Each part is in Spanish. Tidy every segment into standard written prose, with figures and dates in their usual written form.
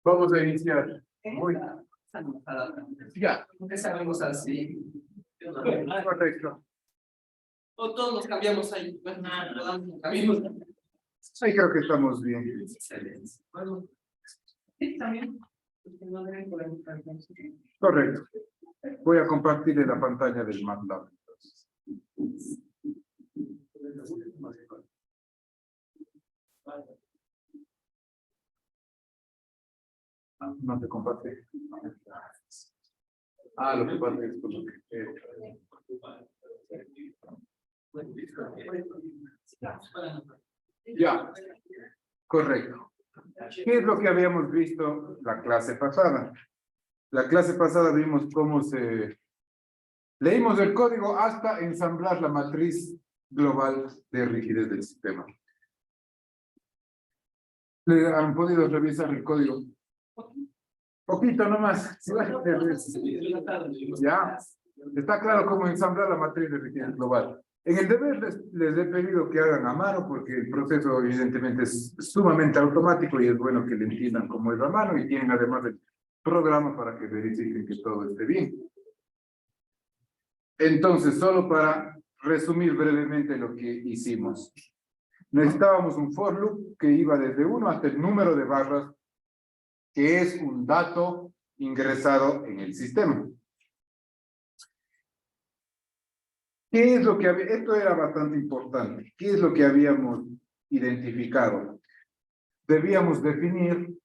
Vamos a iniciar. Muy ya. Empezaremos así. Correcto. O todos nos cambiamos ahí. Cambiamos. Ahí creo que estamos bien. Excelente. Bueno, sí, también. Correcto. Voy a compartir en la pantalla del MATLAB. No te comparte. Lo que pasa es como que ya, correcto. ¿Qué es lo que habíamos visto la clase pasada? La clase pasada vimos cómo leímos el código hasta ensamblar la matriz global de rigidez del sistema. ¿Le han podido revisar el código? Poquito nomás. Ya. Está claro cómo ensamblar la matriz de rigidez global. En el deber les he pedido que hagan a mano porque el proceso evidentemente es sumamente automático y es bueno que le entiendan cómo es a mano y tienen además el programa para que verifiquen que todo esté bien. Entonces, solo para resumir brevemente lo que hicimos. Necesitábamos un for loop que iba desde 1 hasta el número de barras, que es un dato ingresado en el sistema. ¿Qué es lo que había? Esto era bastante importante. ¿Qué es lo que habíamos identificado? Debíamos definir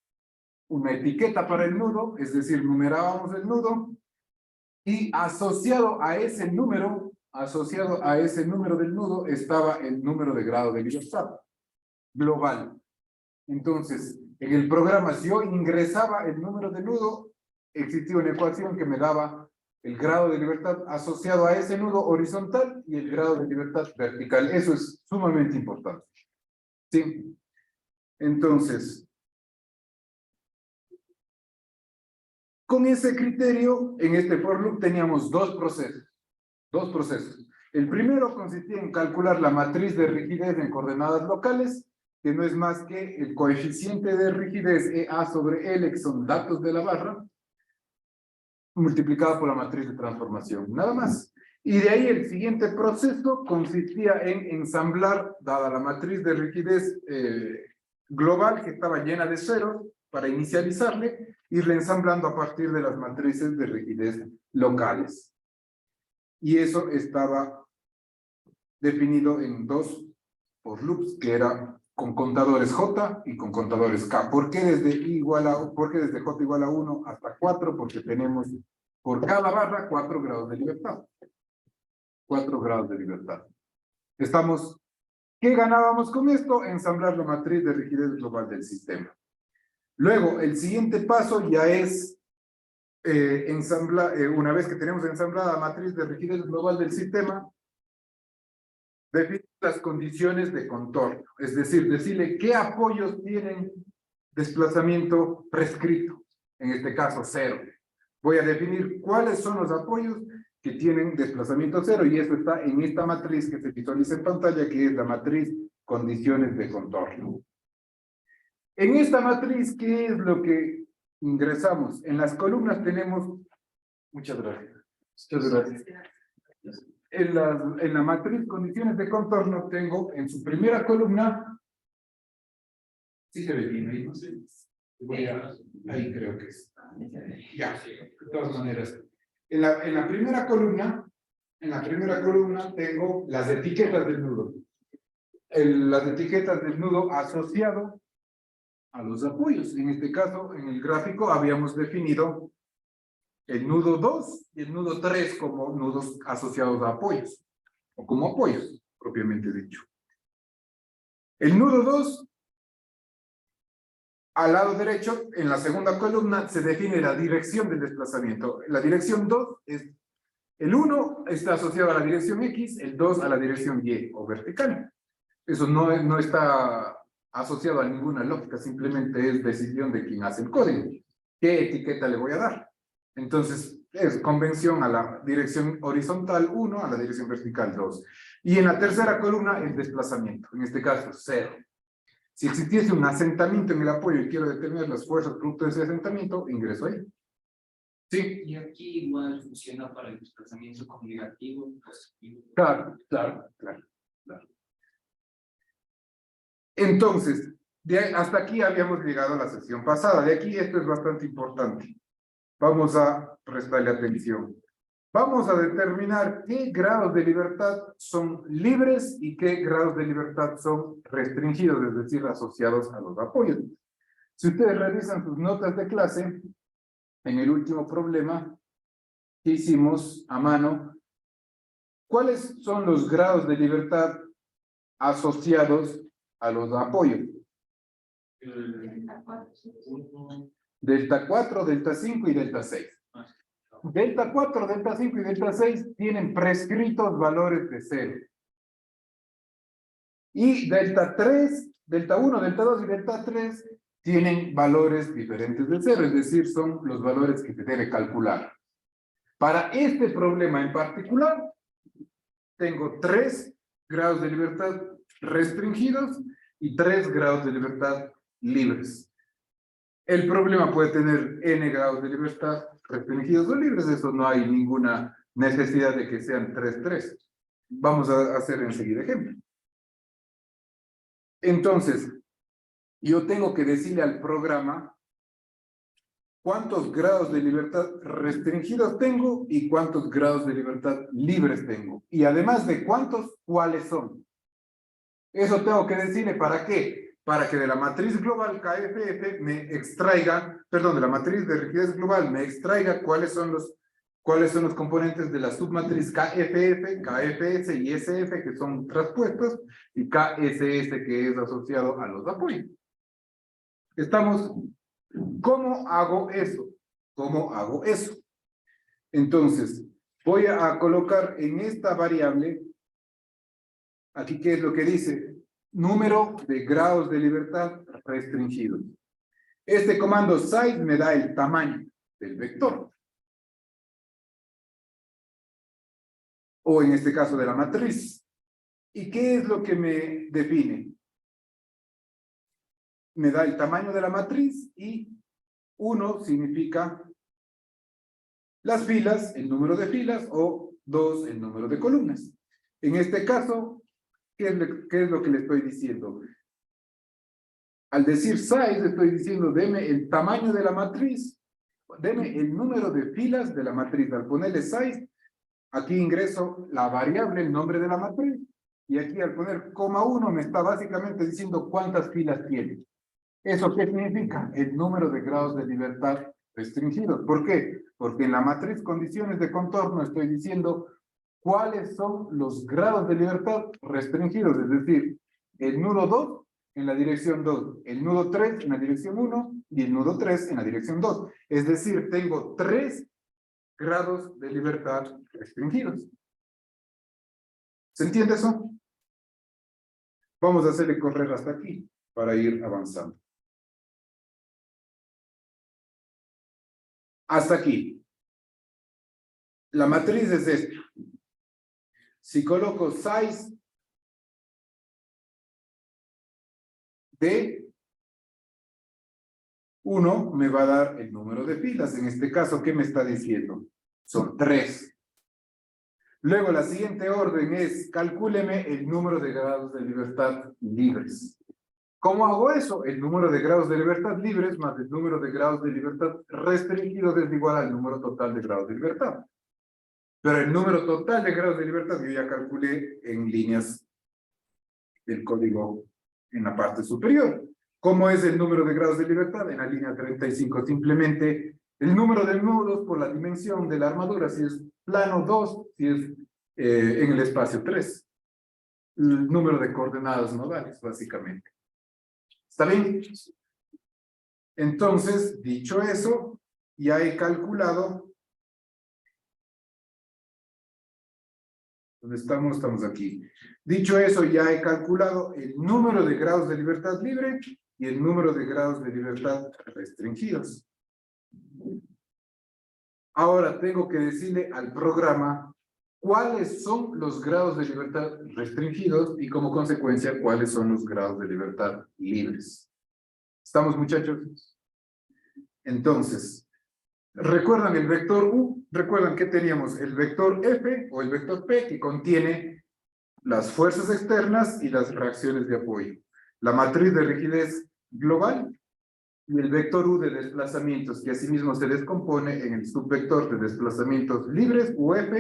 una etiqueta para el nudo, es decir, numerábamos el nudo, y asociado a ese número del nudo estaba el número de grado de libertad global. Entonces, en el programa, si yo ingresaba el número de nudo, existía una ecuación que me daba el grado de libertad asociado a ese nudo horizontal y el grado de libertad vertical. Eso es sumamente importante. ¿Sí? Entonces, con ese criterio, en este for loop teníamos dos procesos. El primero consistía en calcular la matriz de rigidez en coordenadas locales, que no es más que el coeficiente de rigidez EA sobre L, que son datos de la barra, multiplicado por la matriz de transformación, nada más. Y de ahí el siguiente proceso consistía en ensamblar, dada la matriz de rigidez global, que estaba llena de ceros, para inicializarle, irle ensamblando a partir de las matrices de rigidez locales. Y eso estaba definido en dos for loops, que era con contadores J y con contadores K. ¿Por qué desde J igual a 1 hasta 4? Porque tenemos por cada barra 4 grados de libertad. 4 grados de libertad. ¿Qué ganábamos con esto? Ensamblar la matriz de rigidez global del sistema. Luego, el siguiente paso ya es una vez que tenemos ensamblada la matriz de rigidez global del sistema, definir las condiciones de contorno, es decir, decirle qué apoyos tienen desplazamiento prescrito, en este caso 0. Voy a definir cuáles son los apoyos que tienen desplazamiento 0, y eso está en esta matriz que se visualiza en pantalla, que es la matriz condiciones de contorno. En esta matriz, ¿qué es lo que ingresamos? En las columnas tenemos... Muchas gracias. Muchas gracias. En la matriz condiciones de contorno tengo en su primera columna, sí se ve bien ahí, no sé, ahí creo que es, ya, de todas maneras, en la primera columna tengo las etiquetas del nudo, las etiquetas del nudo asociado a los apoyos. En este caso, en el gráfico habíamos definido el nudo 2 y el nudo 3 como nudos asociados a apoyos, o como apoyos, propiamente dicho. El nudo 2, al lado derecho, en la segunda columna, se define la dirección del desplazamiento. La dirección 2 es, el 1 está asociado a la dirección X, el 2 a la dirección Y, o vertical. Eso no está asociado a ninguna lógica, simplemente es decisión de quien hace el código. ¿Qué etiqueta le voy a dar? Entonces, es convención a la dirección horizontal 1, a la dirección vertical 2. Y en la tercera columna, el desplazamiento, en este caso 0. Si existiese un asentamiento en el apoyo y quiero determinar las fuerzas producto de ese asentamiento, ingreso ahí. Sí. Y aquí igual funciona para el desplazamiento con negativo, positivo. Claro. Entonces, hasta aquí habíamos llegado a la sesión pasada. De aquí esto es bastante importante. Vamos a prestarle atención. Vamos a determinar qué grados de libertad son libres y qué grados de libertad son restringidos, es decir, asociados a los apoyos. Si ustedes revisan sus notas de clase, en el último problema que hicimos a mano, ¿cuáles son los grados de libertad asociados a los apoyos? Delta 4, delta 5 y delta 6. Delta 4, delta 5 y delta 6 tienen prescritos valores de 0. Y delta 3, delta 1, delta 2 y delta 3 tienen valores diferentes de 0, es decir, son los valores que se debe calcular. Para este problema en particular, tengo 3 grados de libertad restringidos y 3 grados de libertad libres. El problema puede tener n grados de libertad restringidos o libres, eso no hay ninguna necesidad de que sean 3. Vamos a hacer enseguida ejemplo. Entonces, yo tengo que decirle al programa cuántos grados de libertad restringidos tengo y cuántos grados de libertad libres tengo. Y además de cuántos, ¿cuáles son? Eso tengo que decirle, ¿para qué? Para que de la matriz global KFF me extraiga, perdón, de la matriz de rigidez global me extraiga cuáles son los componentes de la submatriz KFF, KFS y SF que son traspuestos y KSS que es asociado a los apoyos. ¿Estamos? ¿Cómo hago eso? ¿Cómo hago eso? Entonces, voy a colocar en esta variable, aquí, ¿qué es lo que dice? Número de grados de libertad restringidos. Este comando size me da el tamaño del vector. O en este caso de la matriz. ¿Y qué es lo que me define? Me da el tamaño de la matriz y 1 significa las filas, el número de filas, o 2, el número de columnas. En este caso, ¿qué es lo que le estoy diciendo? Al decir size, estoy diciendo, deme el tamaño de la matriz, deme el número de filas de la matriz. Al ponerle size, aquí ingreso la variable, el nombre de la matriz, y aquí al poner coma 1 me está básicamente diciendo cuántas filas tiene. ¿Eso qué significa? El número de grados de libertad restringidos. ¿Por qué? Porque en la matriz condiciones de contorno estoy diciendo cuáles son los grados de libertad restringidos, es decir, el nudo 2 en la dirección 2, el nudo 3 en la dirección 1 y el nudo 3 en la dirección 2. Es decir, tengo 3 grados de libertad restringidos. ¿Se entiende eso? Vamos a hacerle correr hasta aquí para ir avanzando. Hasta aquí. La matriz es esta. Si coloco size de 1, me va a dar el número de filas. En este caso, ¿qué me está diciendo? Son 3. Luego, la siguiente orden es, calcúleme el número de grados de libertad libres. ¿Cómo hago eso? El número de grados de libertad libres más el número de grados de libertad restringidos es igual al número total de grados de libertad. Pero el número total de grados de libertad yo ya calculé en líneas del código en la parte superior. ¿Cómo es el número de grados de libertad? En la línea 35, simplemente el número de nudos por la dimensión de la armadura, si es plano 2, si es en el espacio 3. El número de coordenadas nodales, básicamente. ¿Está bien? Entonces, dicho eso, ya he calculado. ¿Dónde estamos? Estamos aquí. Dicho eso, ya he calculado el número de grados de libertad libre y el número de grados de libertad restringidos. Ahora tengo que decirle al programa cuáles son los grados de libertad restringidos y como consecuencia cuáles son los grados de libertad libres. ¿Estamos, muchachos? Entonces, ¿recuerdan el vector U? ¿Recuerdan que teníamos el vector F o el vector P que contiene las fuerzas externas y las reacciones de apoyo? La matriz de rigidez global y el vector U de desplazamientos, que asimismo se descompone en el subvector de desplazamientos libres, UF,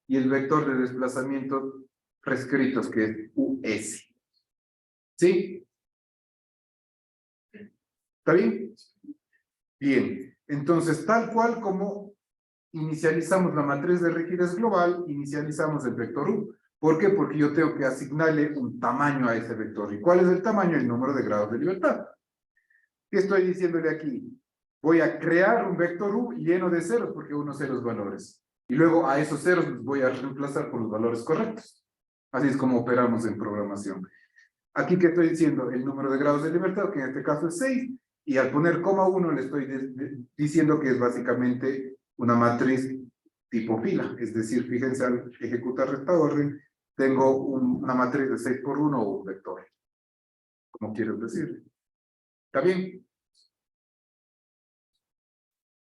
y el vector de desplazamientos prescritos, que es US. ¿Sí? ¿Está bien? Bien. Entonces, tal cual como inicializamos la matriz de rigidez global, inicializamos el vector U. ¿Por qué? Porque yo tengo que asignarle un tamaño a ese vector. ¿Y cuál es el tamaño? El número de grados de libertad. ¿Qué estoy diciéndole aquí? Voy a crear un vector U lleno de ceros porque uno sé los valores. Y luego a esos ceros los voy a reemplazar por los valores correctos. Así es como operamos en programación. Aquí, ¿qué estoy diciendo? El número de grados de libertad, que en este caso es 6. Y al poner coma 1 le estoy diciendo que es básicamente una matriz tipo fila. Es decir, fíjense al ejecutar esta orden, tengo una matriz de 6 por 1 o un vector. Como quieres decir. ¿Está bien?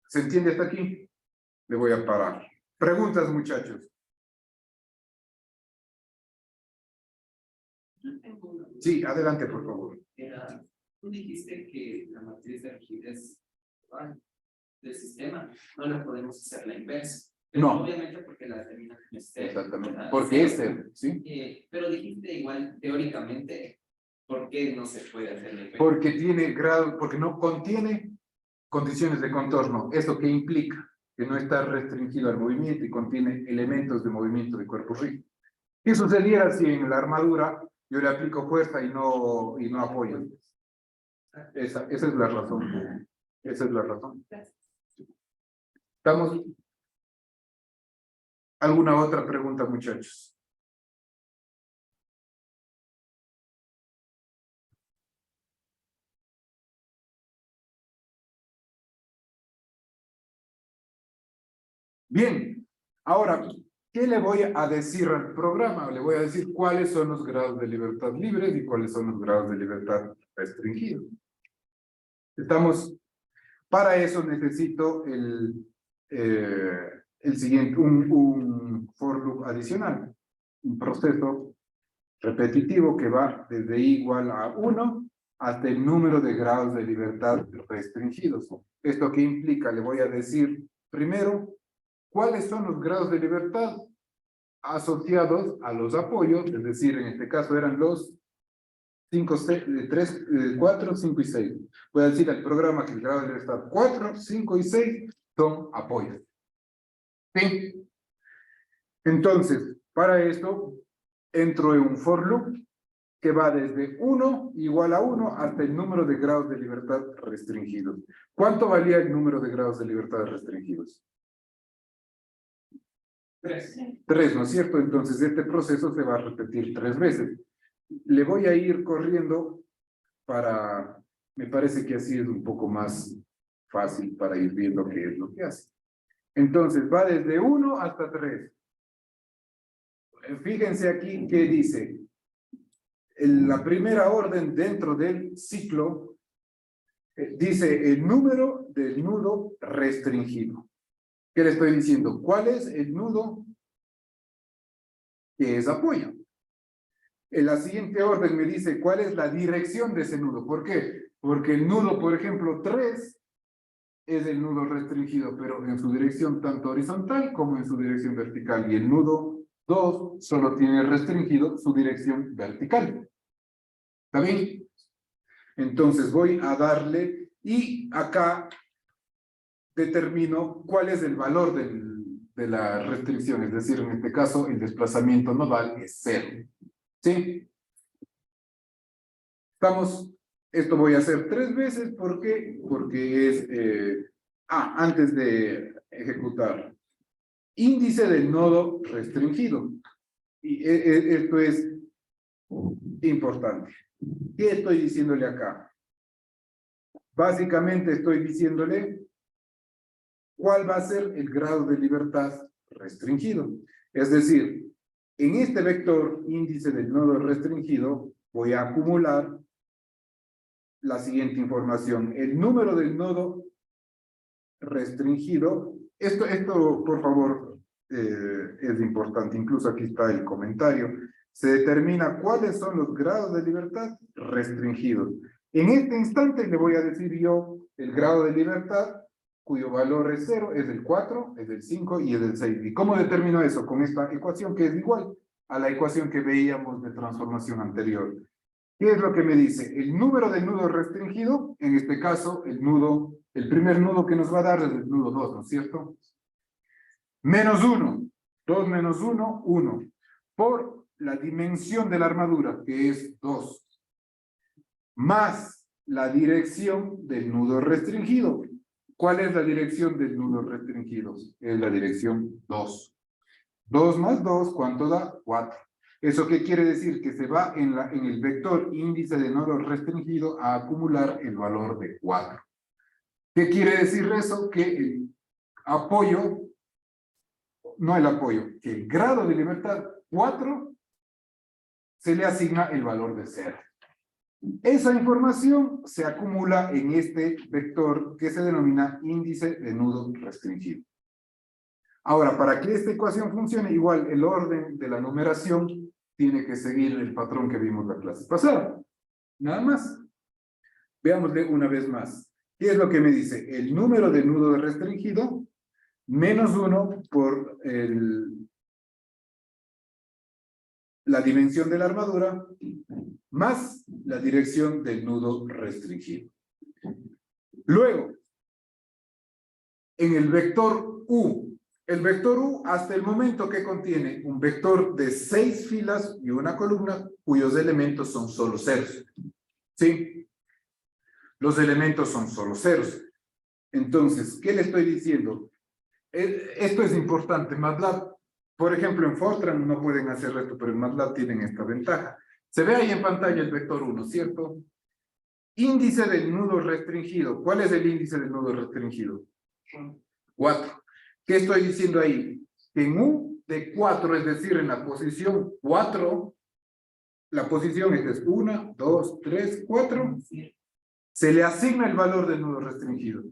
¿Se entiende hasta aquí? Le voy a parar. Preguntas, muchachos. Sí, adelante, por favor. Tú dijiste que la matriz de rigidez del sistema no la podemos hacer la inversa. Pero No. Obviamente porque la determina como este. Exactamente. Porque ¿sí? Pero dijiste igual, teóricamente, ¿por qué no se puede hacer la inversa? Porque tiene grado, porque no contiene condiciones de contorno. ¿Eso qué implica? Que no está restringido al movimiento y contiene elementos de movimiento de cuerpo rígido. ¿Qué sucediera si en la armadura yo le aplico fuerza y no apoyo? Esa es la razón. Esa es la razón. ¿Estamos? ¿Alguna otra pregunta, muchachos? Bien, ahora, ¿qué le voy a decir al programa? Le voy a decir cuáles son los grados de libertad libres y cuáles son los grados de libertad restringidos. Estamos, para eso necesito el siguiente, un for loop adicional, un proceso repetitivo que va desde igual a 1 hasta el número de grados de libertad restringidos. ¿Esto qué implica? Le voy a decir primero cuáles son los grados de libertad asociados a los apoyos, es decir, en este caso eran los 5, 3, 4, 5 y 6. Voy a decir al programa que el grado de libertad 4, 5 y 6 son apoyos. ¿Sí? Entonces, para esto, entro en un for loop que va desde 1 igual a 1 hasta el número de grados de libertad restringidos. ¿Cuánto valía el número de grados de libertad restringidos? 3. 3, ¿no es cierto? Entonces este proceso se va a repetir 3 veces. Le voy a ir corriendo para, me parece que así es un poco más fácil para ir viendo qué es lo que hace. Entonces va desde 1 hasta 3. Fíjense aquí que dice, en la primera orden dentro del ciclo, dice el número del nudo restringido. ¿Qué le estoy diciendo? ¿Cuál es el nudo que es apoyo? En la siguiente orden me dice cuál es la dirección de ese nudo. ¿Por qué? Porque el nudo, por ejemplo, 3 es el nudo restringido, pero en su dirección tanto horizontal como en su dirección vertical. Y el nudo 2 solo tiene restringido su dirección vertical. ¿Está bien? Entonces voy a darle, y acá determino cuál es el valor de la restricción, es decir, en este caso el desplazamiento nodal es 0. ¿Sí? Estamos, esto voy a hacer 3 veces, ¿por qué? Porque es, antes de ejecutar, índice del nodo restringido. Y esto es importante. ¿Qué estoy diciéndole acá? Básicamente estoy diciéndole cuál va a ser el grado de libertad restringido. Es decir, en este vector índice del nodo restringido voy a acumular la siguiente información. El número del nodo restringido, esto por favor, es importante, incluso aquí está el comentario. Se determina cuáles son los grados de libertad restringidos. En este instante le voy a decir yo el grado de libertad cuyo valor es 0, es del 4, es del 5 y es del 6. ¿Y cómo determino eso? Con esta ecuación que es igual a la ecuación que veíamos de transformación anterior. ¿Qué es lo que me dice? El número del nudo restringido, en este caso, el primer nudo que nos va a dar es el nudo 2, ¿no es cierto? Menos 1, 2 menos 1, 1, por la dimensión de la armadura, que es 2, más la dirección del nudo restringido. ¿Cuál es la dirección del nudo restringido? Es la dirección 2. 2 más 2, ¿cuánto da? 4. ¿Eso qué quiere decir? Que se va en el vector índice de nodo restringido a acumular el valor de 4. ¿Qué quiere decir eso? Que el apoyo, no el apoyo, que el grado de libertad 4 se le asigna el valor de 0. Esa información se acumula en este vector que se denomina índice de nudo restringido. Ahora, para que esta ecuación funcione, igual el orden de la numeración tiene que seguir el patrón que vimos la clase pasada. Nada más. Veámosle una vez más. ¿Qué es lo que me dice? El número de nudo restringido menos 1 por la dimensión de la armadura más la dirección del nudo restringido. Luego, en el vector U, el vector U hasta el momento que contiene un vector de 6 filas y una columna cuyos elementos son solo ceros. ¿Sí? Los elementos son solo ceros. Entonces, ¿qué le estoy diciendo? Esto es importante. MATLAB, por ejemplo, en Fortran no pueden hacer esto, pero en MATLAB tienen esta ventaja. Se ve ahí en pantalla el vector 1, ¿cierto? Índice del nudo restringido. ¿Cuál es el índice del nudo restringido? 4. ¿Qué estoy diciendo ahí? Que en U de 4, es decir, en la posición 4, la posición es 1, 2, 3, 4, se le asigna el valor del nudo restringido.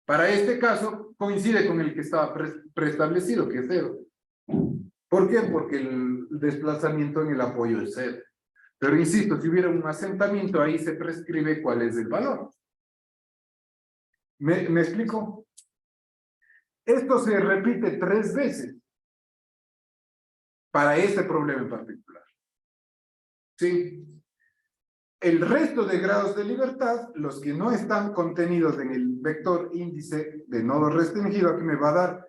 Para este caso, coincide con el que estaba preestablecido, que es 0. ¿Por qué? Porque el desplazamiento en el apoyo es 0. Pero insisto, si hubiera un asentamiento, ahí se prescribe cuál es el valor. ¿Me explico? Esto se repite 3 veces para este problema en particular. ¿Sí? El resto de grados de libertad, los que no están contenidos en el vector índice de nodo restringido, aquí me va a dar,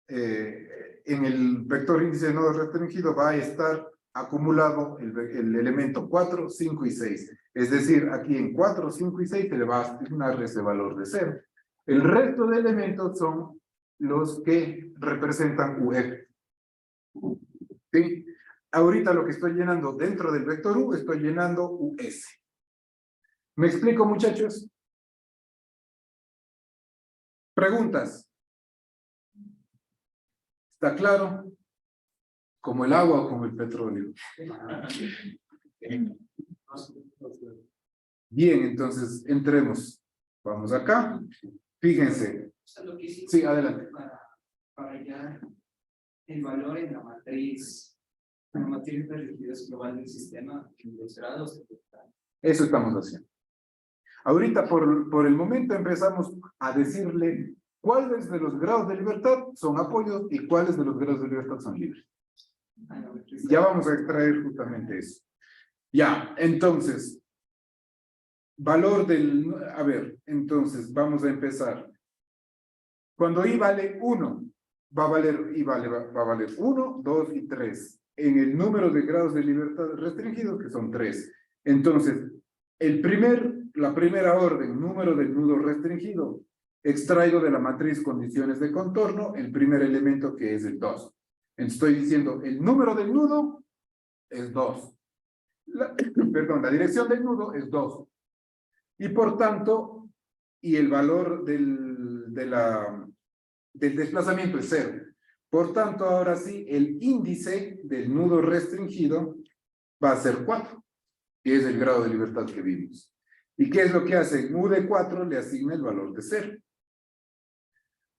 en el vector índice de nodo restringido va a estar acumulado el elemento 4, 5 y 6. Es decir, aquí en 4, 5 y 6 se le va a asignar ese valor de 0. El resto de elementos son los que representan UF. ¿Sí? Ahorita lo que estoy llenando dentro del vector U, estoy llenando US. ¿Me explico, muchachos? ¿Preguntas? ¿Está claro? Como el agua o como el petróleo. Bien, entonces entremos. Vamos acá. Fíjense. Sí, adelante. Para hallar el valor en la matriz de rigidez global del sistema en los grados. Eso estamos haciendo. Ahorita, por el momento, empezamos a decirle cuáles de los grados de libertad son apoyos y cuáles de los grados de libertad son libres. Ya vamos a extraer justamente eso. Ya, entonces, valor del... A ver, entonces, vamos a empezar. Cuando I vale 1, va a valer 1, 2 y 3. En el número de grados de libertad restringidos, que son 3. Entonces, la primera orden, número del nudo restringido, extraigo de la matriz condiciones de contorno el primer elemento que es el 2. Estoy diciendo, el número del nudo es 2. Perdón, la dirección del nudo es 2. Y por tanto, y el valor del desplazamiento es 0. Por tanto, ahora sí, el índice del nudo restringido va a ser 4, que es el grado de libertad que vimos. ¿Y qué es lo que hace? U de 4 le asigna el valor de 0.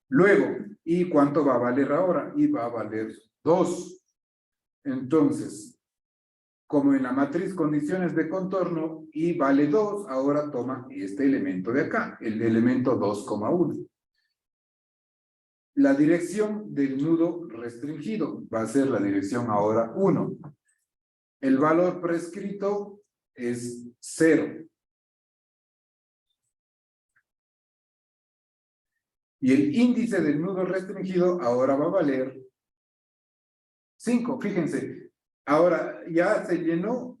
Luego, ¿y cuánto va a valer ahora? Y va a valer 2. Entonces, como en la matriz condiciones de contorno, y vale 2, ahora toma este elemento de acá, el elemento 2,1. La dirección del nudo restringido va a ser la dirección ahora 1. El valor prescrito es 0. Y el índice del nudo restringido ahora va a valer 5. Fíjense, ahora ya se llenó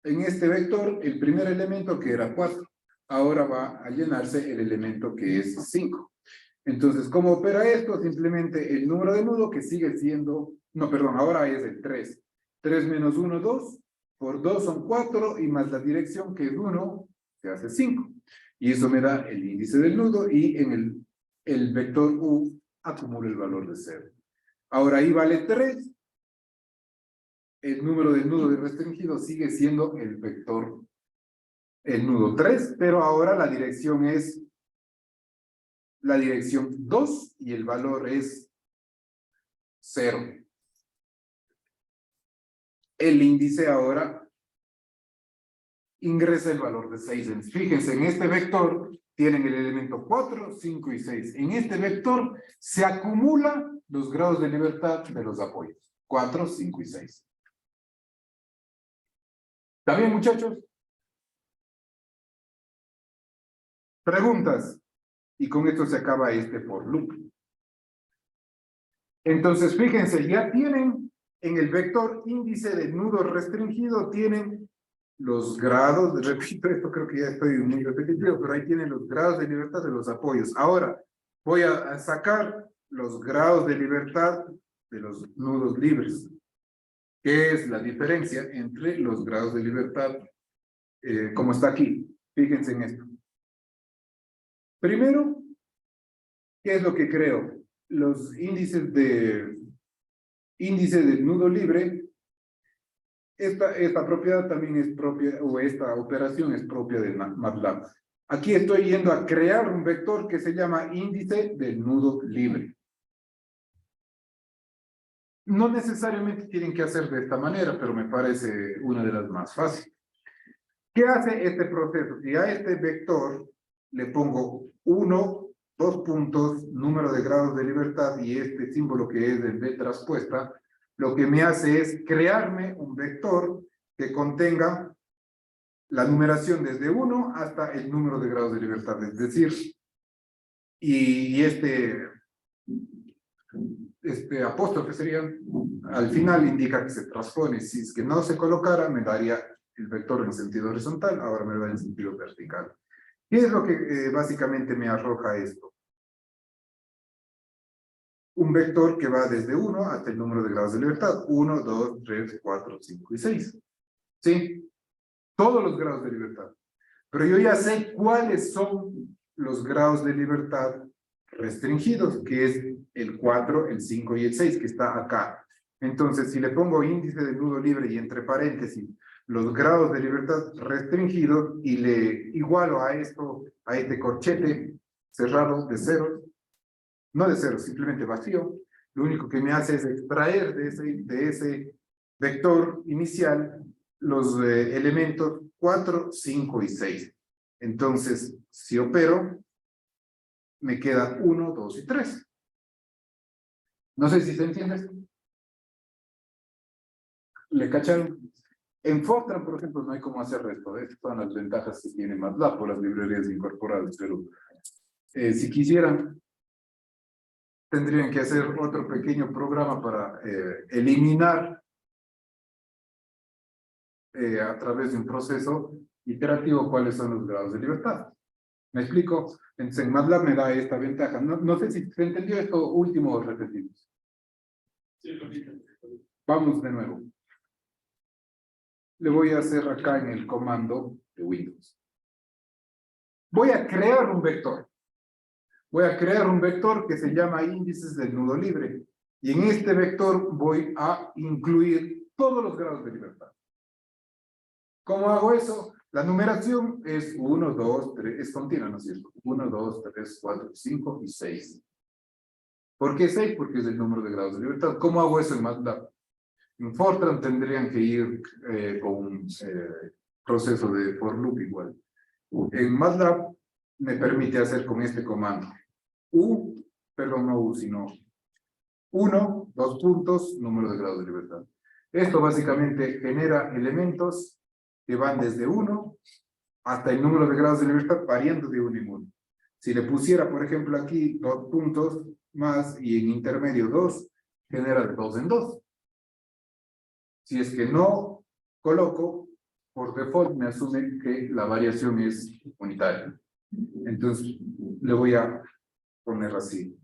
en este vector el primer elemento que era 4. Ahora va a llenarse el elemento que es 5. Entonces, ¿cómo opera esto? Simplemente el número de nudo que sigue siendo, no, perdón, ahora es el 3. 3 menos 1, 2. Por 2 son 4 y más la dirección que es 1, se hace 5. Y eso me da el índice del nudo y en el vector U acumulo el valor de 0. Ahora ahí vale 3. El número del nudo de restringido sigue siendo el vector, el nudo 3, pero ahora la dirección es la dirección 2 y el valor es 0. El índice ahora ingresa el valor de 6. Fíjense, en este vector tienen el elemento 4, 5 y 6. En este vector se acumulan los grados de libertad de los apoyos. 4, 5 y 6. ¿Está bien, muchachos? ¿Preguntas? Y con esto se acaba este for loop. Entonces, fíjense, ya tienen en el vector índice de nudo restringido, tienen los grados, repito, esto creo que ya estoy muy repetitivo, pero ahí tienen los grados de libertad de los apoyos. Ahora, voy a sacar los grados de libertad de los nudos libres. ¿Qué es la diferencia entre los grados de libertad, como está aquí? Fíjense en esto. Primero, ¿qué es lo que creo? Los índices de índice del nudo libre, esta propiedad también es propia, o esta operación es propia de MATLAB. Aquí estoy yendo a crear un vector que se llama índice del nudo libre. No necesariamente tienen que hacer de esta manera, pero me parece una de las más fáciles. ¿Qué hace este proceso? Si a este vector le pongo 1, 2 puntos, número de grados de libertad y este símbolo que es el de traspuesta, lo que me hace es crearme un vector que contenga la numeración desde 1 hasta el número de grados de libertad. Es decir, y este apóstrofe sería, al final indica que se transpone. Si es que no se colocara, me daría el vector en sentido horizontal, ahora me da en sentido vertical. ¿Qué es lo que básicamente me arroja esto? Un vector que va desde 1 hasta el número de grados de libertad. 1, 2, 3, 4, 5 y 6. ¿Sí? Todos los grados de libertad. Pero yo ya sé cuáles son los grados de libertad restringidos, que es el 4, el 5 y el 6, que está acá. Entonces, si le pongo índice de nudo libre y entre paréntesis los grados de libertad restringidos y le igualo a esto, a este corchete cerrado de ceros, no de ceros, simplemente vacío, lo único que me hace es extraer de ese vector inicial los elementos 4, 5 y 6. Entonces, si opero, me queda 1, 2 y 3. No sé si se entiende. ¿Le cacharon? En Fortran, por ejemplo, no hay cómo hacer esto. Estas son las ventajas que tiene MATLAB por las librerías incorporadas, pero si quisieran, tendrían que hacer otro pequeño programa para eliminar a través de un proceso iterativo cuáles son los grados de libertad. ¿Me explico? Entonces, en MATLAB me da esta ventaja. No sé si se entendió esto último o repetimos. Sí, repito. Vamos de nuevo. Le voy a hacer acá en el comando de Windows. Voy a crear un vector. Voy a crear un vector que se llama índices del nudo libre. Y en este vector voy a incluir todos los grados de libertad. ¿Cómo hago eso? La numeración es 1, 2, 3, es continua, ¿no es cierto? 1, 2, 3, 4, 5 y 6. ¿Por qué 6? Porque es el número de grados de libertad. ¿Cómo hago eso en MATLAB? En Fortran tendrían que ir con un proceso de for loop igual. En MATLAB me permite hacer con este comando. No U, sino 1, 2 puntos, número de grados de libertad. Esto básicamente genera elementos que van desde 1 hasta el número de grados de libertad variando de 1 en 1. Si le pusiera, por ejemplo, aquí 2 puntos más y en intermedio 2, genera de 2 en 2. Si es que no coloco, por default me asume que la variación es unitaria. Entonces, le voy a poner así.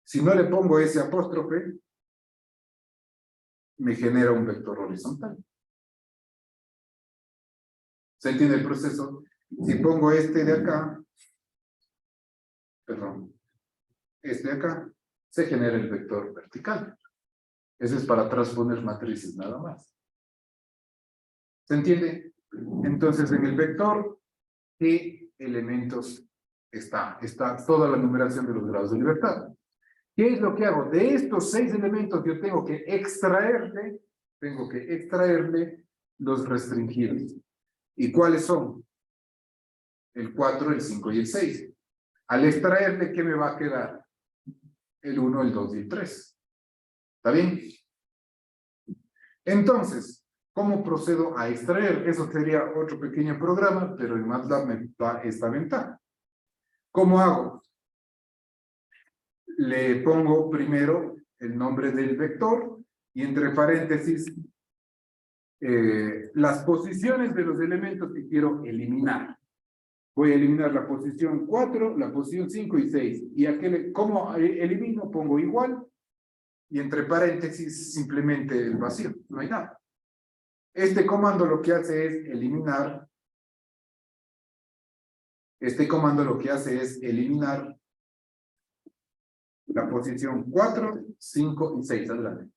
Si no le pongo ese apóstrofe, me genera un vector horizontal. ¿Se entiende el proceso? Si pongo este de acá, perdón, este de acá, se genera el vector vertical. Ese es para transponer matrices nada más. ¿Se entiende? Entonces, en el vector, ¿qué elementos está? Está toda la numeración de los grados de libertad. ¿Qué es lo que hago? De estos 6 elementos yo tengo que extraerle los restringidos. ¿Y cuáles son? El 4, el 5 y el 6. Al extraerle, ¿qué me va a quedar? El 1, el 2 y el 3. ¿Está bien? Entonces, ¿cómo procedo a extraer? Eso sería otro pequeño programa, pero en MATLAB me da esta ventaja. ¿Cómo hago? Le pongo primero el nombre del vector y entre paréntesis las posiciones de los elementos que quiero eliminar. Voy a eliminar la posición 4, la posición 5 y 6. ¿Y cómo elimino? Pongo igual y entre paréntesis simplemente el vacío, no hay nada. Este comando lo que hace es eliminar. Este comando lo que hace es eliminar la posición 4, 5 y 6. Adelante.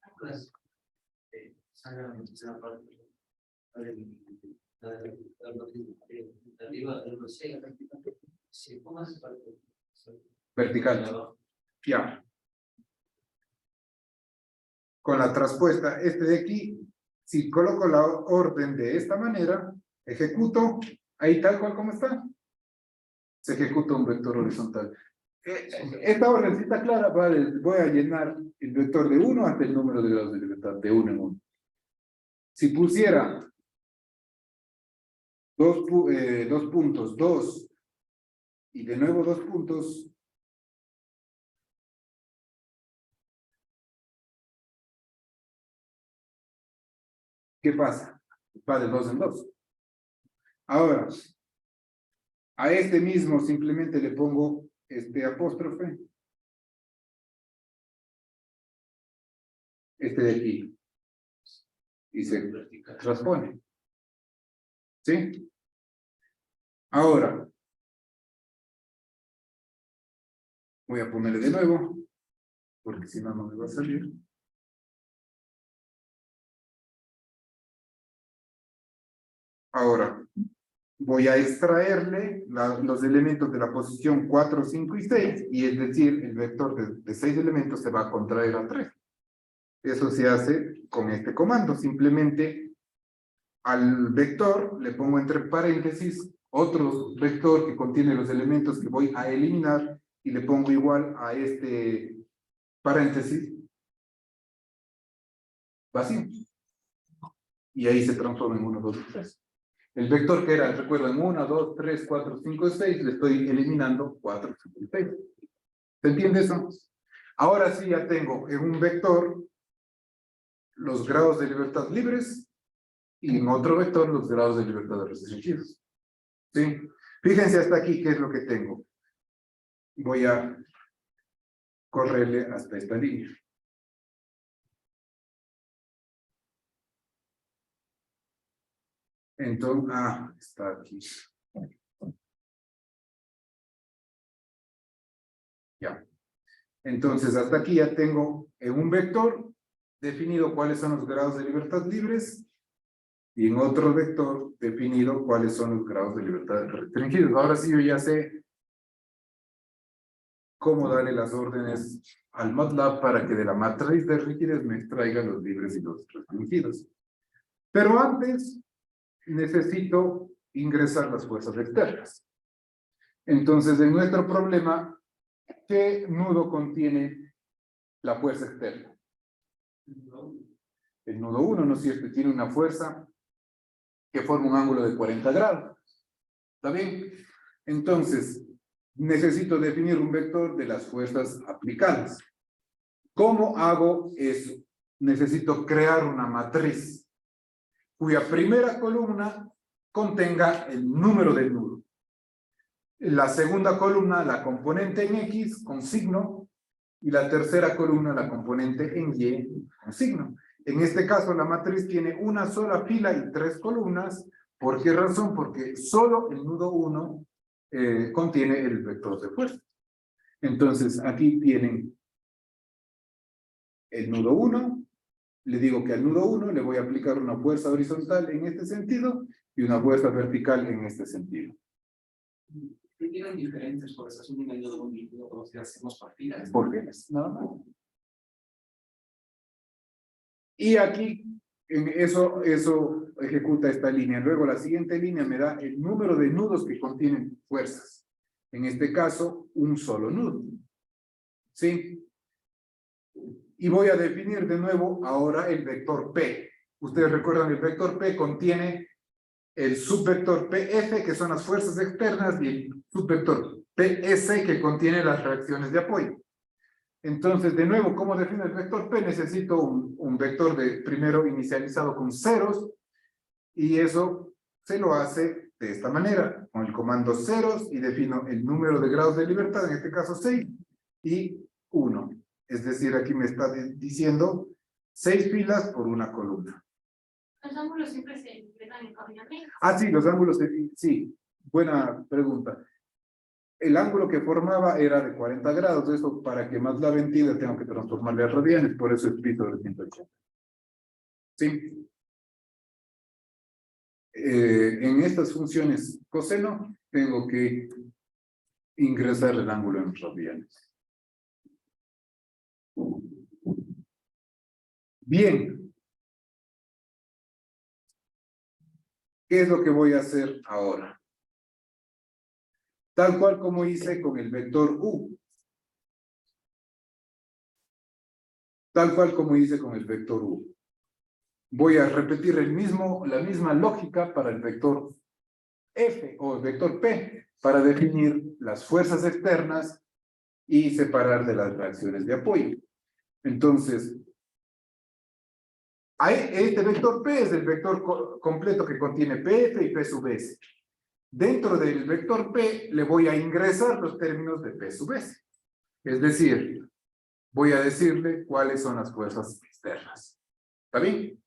Vertical. Ya. Con la traspuesta, este de aquí, si coloco la orden de esta manera, ejecuto, ahí tal cual como está, se ejecuta un vector horizontal. Esta ordencita clara, voy a llenar el vector de 1 hasta el número de grados de libertad, de 1 en 1. Si pusiera dos puntos, 2, y de nuevo 2 puntos, ¿qué pasa? Va de 2 en 2. Ahora, a este mismo simplemente le pongo este apóstrofe, este de aquí, y se transpone. ¿Sí? Ahora, voy a ponerle de nuevo, porque si no, no me va a salir. Ahora, voy a extraerle los elementos de la posición 4, 5 y 6, y es decir, el vector de 6 elementos se va a contraer a 3. Eso se hace con este comando. Simplemente al vector le pongo entre paréntesis otro vector que contiene los elementos que voy a eliminar y le pongo igual a este paréntesis vacío. Y ahí se transforma en 1, 2 y 3. El vector que era, recuerden, 1, 2, 3, 4, 5, 6, le estoy eliminando 4, 5 y 6. ¿Se entiende eso? Ahora sí ya tengo en un vector los grados de libertad libres y en otro vector los grados de libertad restringidos. ¿Sí? Fíjense hasta aquí qué es lo que tengo. Voy a correrle hasta esta línea. Entonces, está aquí. Ya. Entonces, hasta aquí ya tengo en un vector definido cuáles son los grados de libertad libres y en otro vector definido cuáles son los grados de libertad restringidos. Ahora sí yo ya sé cómo darle las órdenes al MATLAB para que de la matriz de rigidez me extraiga los libres y los restringidos. Pero antes necesito ingresar las fuerzas externas. Entonces, en nuestro problema, ¿qué nudo contiene la fuerza externa? El nudo 1, ¿no es cierto? Tiene una fuerza que forma un ángulo de 40 grados. ¿Está bien? Entonces, necesito definir un vector de las fuerzas aplicadas. ¿Cómo hago eso? Necesito crear una matriz cuya primera columna contenga el número del nudo. La segunda columna, la componente en X con signo, y la tercera columna, la componente en Y con signo. En este caso, la matriz tiene una sola fila y 3 columnas. ¿Por qué razón? Porque solo el nudo 1 contiene el vector de fuerza. Entonces, aquí tienen el nudo 1. Le digo que al nudo 1 le voy a aplicar una fuerza horizontal en este sentido y una fuerza vertical en este sentido. Tienen diferentes fuerzas, un nudo 1 y nudo 2, y hacemos partidas. ¿Por qué? Nada más. Y aquí, eso ejecuta esta línea. Luego la siguiente línea me da el número de nudos que contienen fuerzas. En este caso, un solo nudo. ¿Sí? Y voy a definir de nuevo ahora el vector P. Ustedes recuerdan, el vector P contiene el subvector PF, que son las fuerzas externas, y el subvector PS, que contiene las reacciones de apoyo. Entonces, de nuevo, ¿cómo defino el vector P? Necesito un vector primero inicializado con ceros, y eso se lo hace de esta manera, con el comando ceros, y defino el número de grados de libertad, en este caso 6, y 1. Es decir, aquí me está diciendo 6 filas por una columna. Los ángulos siempre se interpretan en coordinadas. Ah, sí, los ángulos, sí, buena pregunta. El ángulo que formaba era de 40 grados, eso para que más la entienda tengo que transformarle a radianes, por eso es piso de 180. ¿Sí? En estas funciones coseno tengo que ingresar el ángulo en radianes. Bien. ¿Qué es lo que voy a hacer ahora? Tal cual como hice con el vector U. Tal cual como hice con el vector U. Voy a repetir la misma lógica para el vector F o el vector P para definir las fuerzas externas y separar de las reacciones de apoyo. Entonces, este vector P es el vector completo que contiene PF y P sub S. Dentro del vector P le voy a ingresar los términos de P sub S. Es decir, voy a decirle cuáles son las fuerzas externas. ¿Está bien?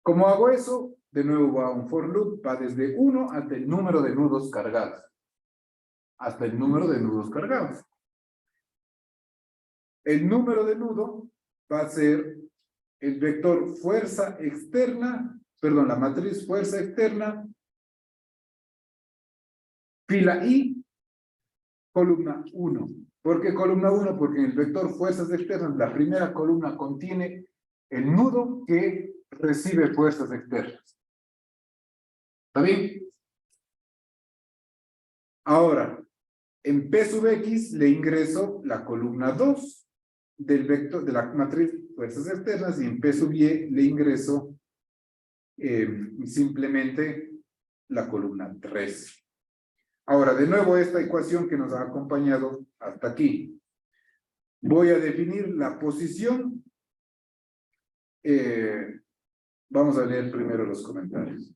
¿Cómo hago eso? De nuevo va un for loop, va desde 1 hasta el número de nudos cargados. Hasta el número de nudos cargados. El número de nudo va a ser el vector fuerza externa, perdón, la matriz fuerza externa, fila I, columna 1. ¿Por qué columna 1? Porque en el vector fuerzas externas, la primera columna contiene el nudo que recibe fuerzas externas. ¿Está bien? Ahora, en P sub X le ingreso la columna 2 del vector de la matriz fuerzas externas, y en P sub Y le ingreso simplemente la columna 3. Ahora, de nuevo, esta ecuación que nos ha acompañado hasta aquí. Voy a definir la posición. Vamos a leer primero los comentarios.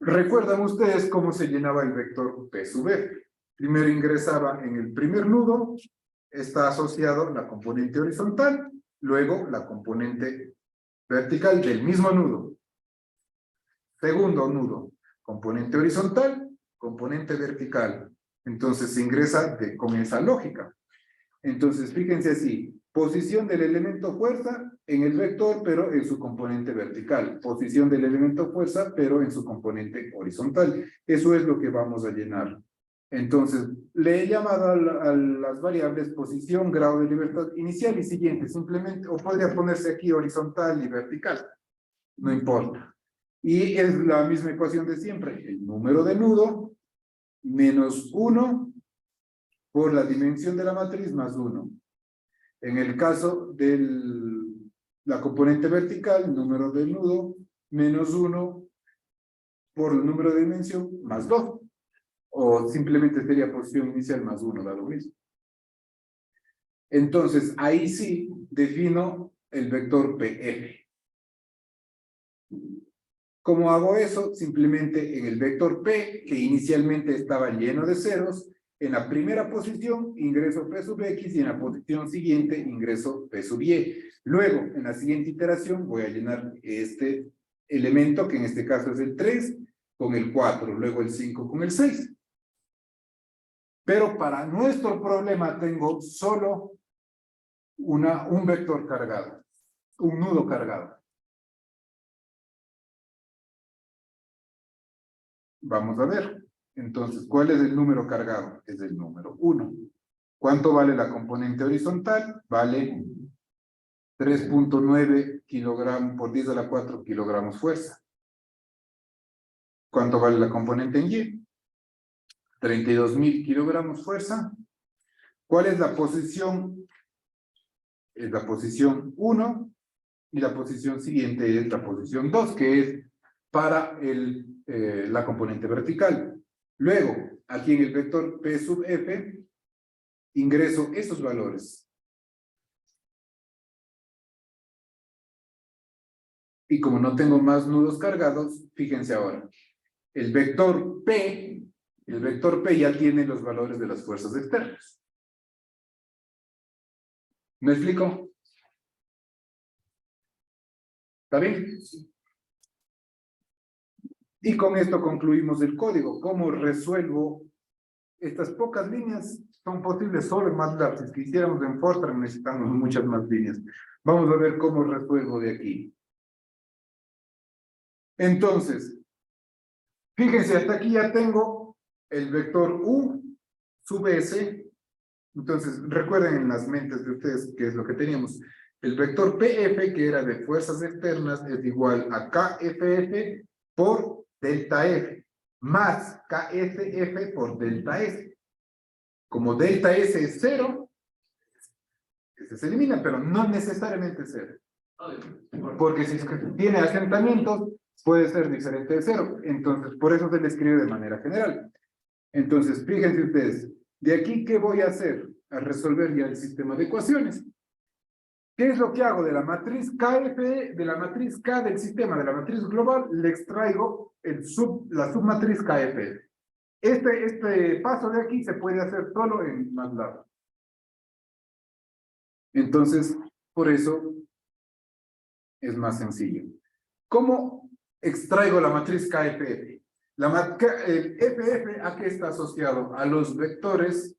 ¿Recuerdan ustedes cómo se llenaba el vector P sub F? Primero ingresaba en el primer nudo, está asociado la componente horizontal, luego la componente vertical del mismo nudo. Segundo nudo, componente horizontal, componente vertical. Entonces se ingresa con esa lógica. Entonces, fíjense así, posición del elemento fuerza en el vector, pero en su componente vertical. Posición del elemento fuerza, pero en su componente horizontal. Eso es lo que vamos a llenar. Entonces, le he llamado a las variables posición, grado de libertad inicial y siguiente, simplemente, o podría ponerse aquí horizontal y vertical. No importa. Y es la misma ecuación de siempre. El número de nudo menos 1 por la dimensión de la matriz más 1. En el caso de la componente vertical, número de nudo menos 1 por el número de dimensión más 2. O simplemente sería posición inicial más 1, da lo mismo. Entonces, ahí sí defino el vector PF. ¿Cómo hago eso? Simplemente en el vector P, que inicialmente estaba lleno de ceros, en la primera posición ingreso P sub X y en la posición siguiente ingreso P sub Y. Luego, en la siguiente iteración, voy a llenar este elemento, que en este caso es el 3, con el 4, luego el 5 con el 6. Pero para nuestro problema tengo solo un vector cargado, un nudo cargado. Vamos a ver. Entonces, ¿cuál es el número cargado? Es el número 1. ¿Cuánto vale la componente horizontal? Vale 3.9 kilogramos por 10 a la 4 kilogramos fuerza. ¿Cuánto vale la componente en Y? 32.000 kilogramos fuerza. ¿Cuál es la posición? Es la posición 1 y la posición siguiente es la posición 2, que es para la componente vertical. Luego, aquí en el vector P sub F, ingreso esos valores. Y como no tengo más nudos cargados, fíjense ahora. El vector P ya tiene los valores de las fuerzas externas. ¿Me explico? ¿Está bien? Y con esto concluimos el código. ¿Cómo resuelvo estas pocas líneas? Son posibles solo en MATLAB. Si es que hiciéramos en Fortran necesitamos muchas más líneas. Vamos a ver cómo resuelvo de aquí. Entonces, fíjense, hasta aquí ya tengo el vector U sub S. Entonces, recuerden en las mentes de ustedes qué es lo que teníamos. El vector PF, que era de fuerzas externas, es igual a KFF por delta F, más KSF por delta S. Como delta S es 0, ese se elimina, pero no necesariamente 0. Porque si es que tiene asentamientos, puede ser diferente de 0. Entonces, por eso se le escribe de manera general. Entonces, fíjense ustedes, de aquí, ¿qué voy a hacer? A resolver ya el sistema de ecuaciones. ¿Qué es lo que hago? De la matriz KF, de la matriz K del sistema, de la matriz global, le extraigo la submatriz KF. Este paso de aquí se puede hacer solo en MATLAB. Entonces, por eso es más sencillo. ¿Cómo extraigo la matriz KFF? El FF, ¿a qué está asociado? A los vectores,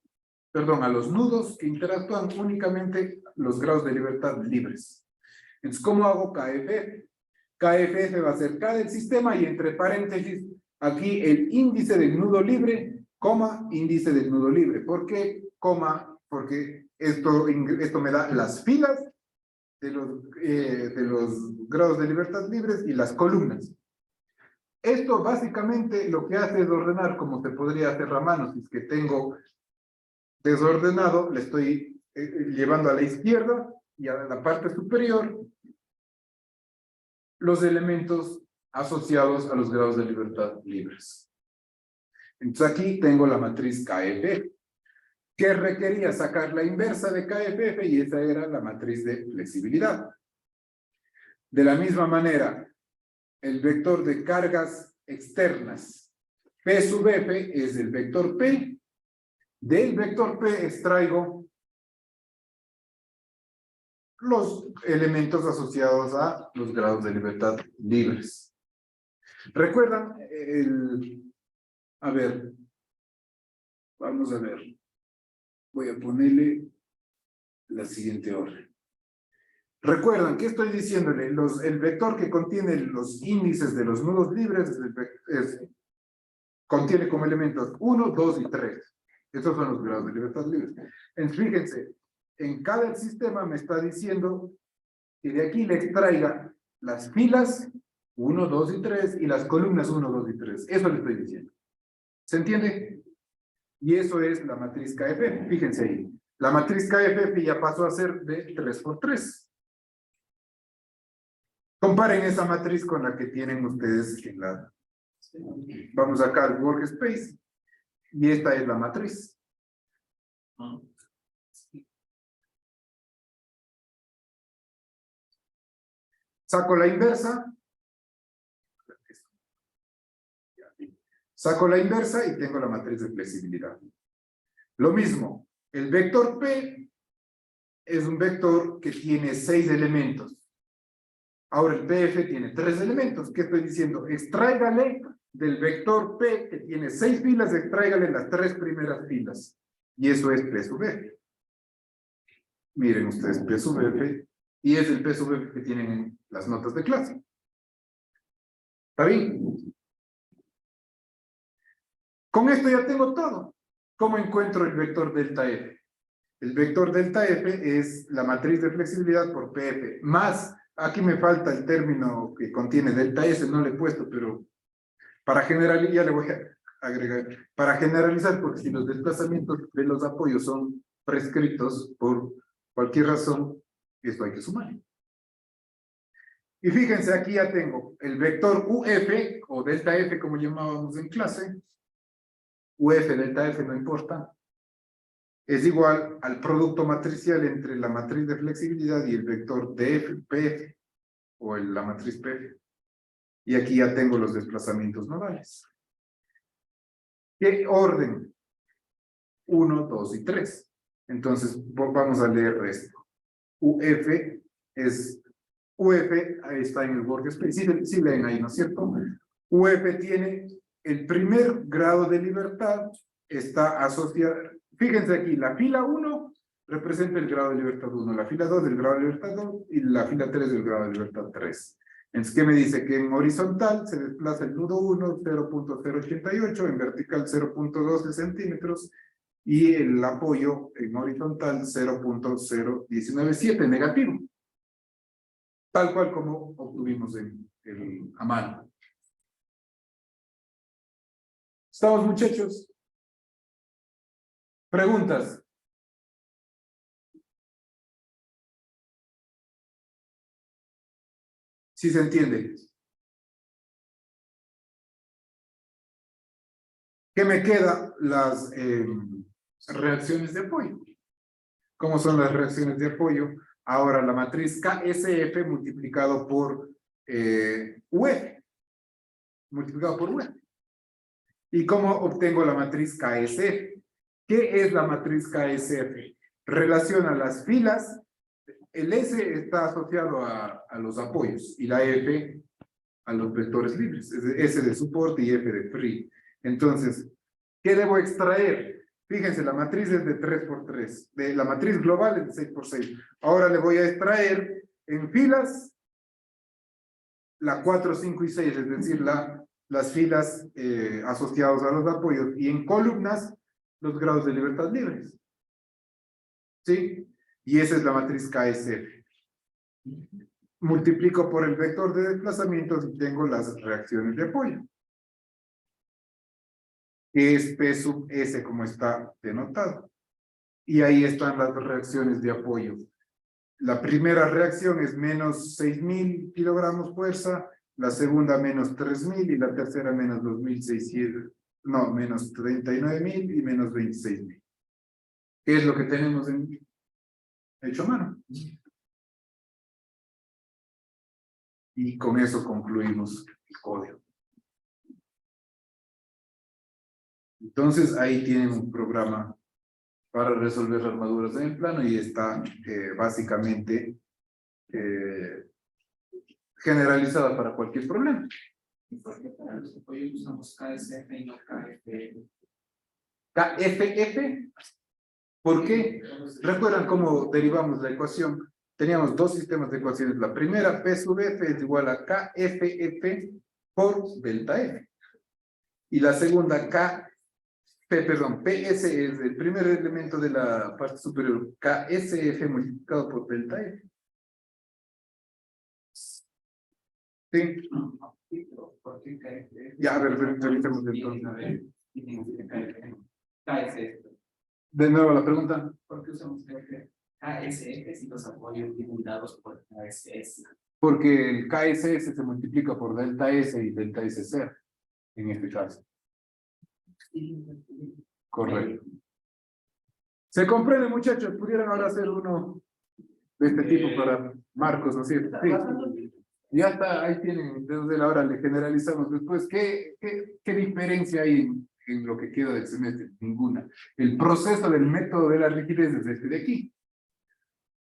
perdón, a los nudos que interactúan únicamente los grados de libertad libres. Entonces, ¿cómo hago KFF? KFF va a ser K del sistema y entre paréntesis, aquí el índice del nudo libre, coma, índice del nudo libre. ¿Por qué? Coma, porque esto me da las filas de los grados de libertad libres y las columnas. Esto básicamente lo que hace es ordenar, como se podría hacer a mano. Si es que tengo desordenado, le estoy llevando a la izquierda y a la parte superior los elementos asociados a los grados de libertad libres. Entonces aquí tengo la matriz KF, que requería sacar la inversa de KFF y esa era la matriz de flexibilidad. De la misma manera, el vector de cargas externas P sub F es el vector P. Del vector P extraigo los elementos asociados a los grados de libertad libres. ¿Recuerdan? A ver, Vamos a ver. Voy a ponerle la siguiente orden. Recuerdan, ¿qué estoy diciéndole? El vector que contiene los índices de los nudos libres contiene como elementos 1, 2 y 3. Esos son los grados de libertad libres. Fíjense, en cada sistema me está diciendo que de aquí le extraiga las filas 1, 2 y 3 y las columnas 1, 2 y 3. Eso le estoy diciendo. ¿Se entiende? Y eso es la matriz KFF. Fíjense ahí. La matriz KFF ya pasó a ser de 3 por 3. Comparen esa matriz con la que tienen ustedes en la... Vamos acá al workspace. Y esta es la matriz. Saco la inversa. Saco la inversa y tengo la matriz de flexibilidad. Lo mismo, el vector P es un vector que tiene 6 elementos. Ahora el PF tiene 3 elementos. ¿Qué estoy diciendo? Extráigale del vector P que tiene 6 filas, extráigale las 3 primeras filas. Y eso es P sub F. Miren ustedes, P sub F. Y es el P sub F que tienen en las notas de clase. ¿Está bien? Con esto ya tengo todo. ¿Cómo encuentro el vector delta F? El vector delta F es la matriz de flexibilidad por PF, más, aquí me falta el término que contiene delta S, no le he puesto, pero para generalizar, ya le voy a agregar, para generalizar, porque si los desplazamientos de los apoyos son prescritos por cualquier razón, esto hay que sumar. Y fíjense, aquí ya tengo el vector UF, o delta F, como llamábamos en clase, UF, delta F, no importa, es igual al producto matricial entre la matriz de flexibilidad y el vector DF, PF, o la matriz PF. Y aquí ya tengo los desplazamientos nodales. ¿Qué orden? 1, 2 y 3. Entonces, vamos a leer esto. UF es... UF, ahí está en el workspace, sí leen ahí, ¿no es cierto? UF tiene el primer grado de libertad, está asociado... Fíjense aquí, la fila 1 representa el grado de libertad 1, la fila 2 del grado de libertad 2 y la fila 3 del grado de libertad 3. Entonces, ¿qué me dice? Que en horizontal se desplaza el nudo 1 0.088, en vertical 0.12 centímetros y el apoyo en horizontal 0.0197 negativo. Tal cual como obtuvimos a mano. ¿Estamos, muchachos? ¿Preguntas? ¿Sí se entiende? ¿Qué me queda? Las reacciones de apoyo. ¿Cómo son las reacciones de apoyo? Ahora la matriz KSF multiplicado por UF. Multiplicado por UF. ¿Y cómo obtengo la matriz KSF? ¿Qué es la matriz KSF? Relaciona las filas. El S está asociado a los apoyos y la F a los vectores libres. S de soporte y F de free. Entonces, ¿qué debo extraer? Fíjense, la matriz es de 3 por 3. La matriz global es de 6 por 6. Ahora le voy a extraer en filas la 4, 5 y 6, es decir, las filas asociadas a los apoyos, y en columnas los grados de libertad libres. ¿Sí? Y esa es la matriz KSF. Multiplico por el vector de desplazamientos y tengo las reacciones de apoyo. Que es P sub S como está denotado. Y ahí están las reacciones de apoyo. La primera reacción es menos 6.000 kilogramos fuerza, la segunda menos 3.000 y la tercera menos 2.600, no, menos 39.000 y menos 26.000. ¿Qué es lo que tenemos hecho a mano? Y con eso concluimos el código. Entonces ahí tienen un programa para resolver armaduras en el plano y está básicamente generalizada para cualquier problema. ¿Y por qué para los apoyos usamos KSF y no KFF? KFF. ¿Por qué? ¿Recuerdan cómo derivamos la ecuación? Teníamos dos sistemas de ecuaciones. La primera, P sub F es igual a KFF por delta F. Y la segunda, PS es el primer elemento de la parte superior, KSF multiplicado por delta F. ¿Sí? Ya, a ver, revisemos entonces. De nuevo la pregunta. ¿Por qué usamos KSF si los apoyos vienen dados por KSS? Porque el KSS se multiplica por delta S y delta SC, en este caso. Correcto. ¿Se comprende, muchachos? ¿Pudieran ahora hacer uno de este tipo para Marcos, ¿no es cierto? Sí. Ya está, ahí tienen, desde ahora le generalizamos. Después, ¿qué diferencia hay en lo que queda del semestre? Ninguna. El proceso del método de la rigidez es este de aquí.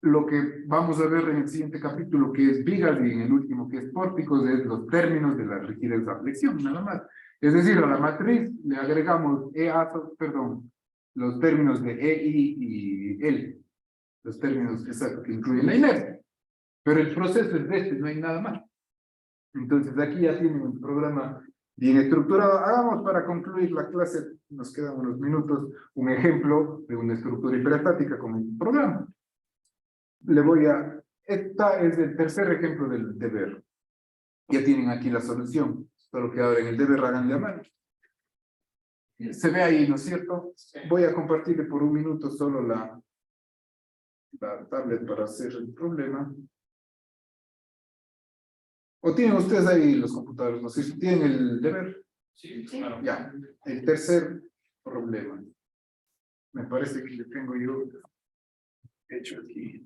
Lo que vamos a ver en el siguiente capítulo, que es vigas, y en el último, que es pórticos, es los términos de la rigidez de flexión, nada más. Es decir, a la matriz le agregamos los términos de EI y L, los términos exactos que incluyen la inercia. Pero el proceso es de este, no hay nada más. Entonces, aquí ya tienen un programa bien estructurado. Hagamos para concluir la clase, nos quedan unos minutos, un ejemplo de una estructura hiperestática con un programa. Esta es el tercer ejemplo del deber. Ya tienen aquí la solución, solo que ahora en el deber háganle a mano. Se ve ahí, ¿no es cierto? Voy a compartirle por un minuto solo la tablet para hacer el problema. ¿O tienen ustedes ahí los computadores? ¿No sé si tienen el deber? Sí, claro. Ya, el tercer problema. Me parece que le tengo yo hecho aquí.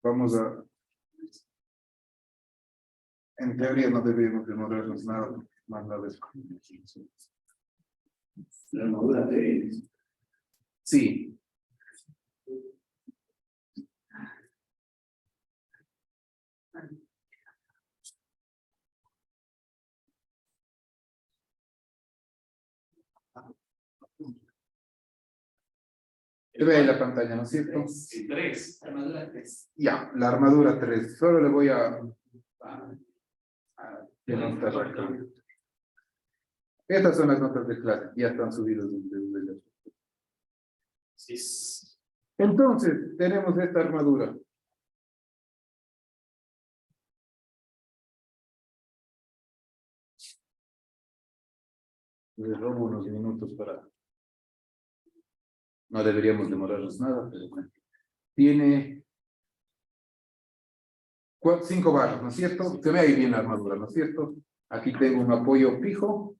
Vamos a... En teoría no deberíamos demorarnos nada más la vez. La armadura de... Sí. Se ve ahí la pantalla, ¿no es cierto? Tres. Armadura 3. Ya, la armadura 3. Solo le voy a denostar acá. Estas son las notas de clase, ya están subidas desde el... Sí. Entonces, tenemos esta armadura. Les robo unos minutos para... No deberíamos demorarnos nada, pero bueno. Tiene 5 barras, ¿no es cierto? Se ve ahí bien la armadura, ¿no es cierto? Aquí tengo un apoyo fijo,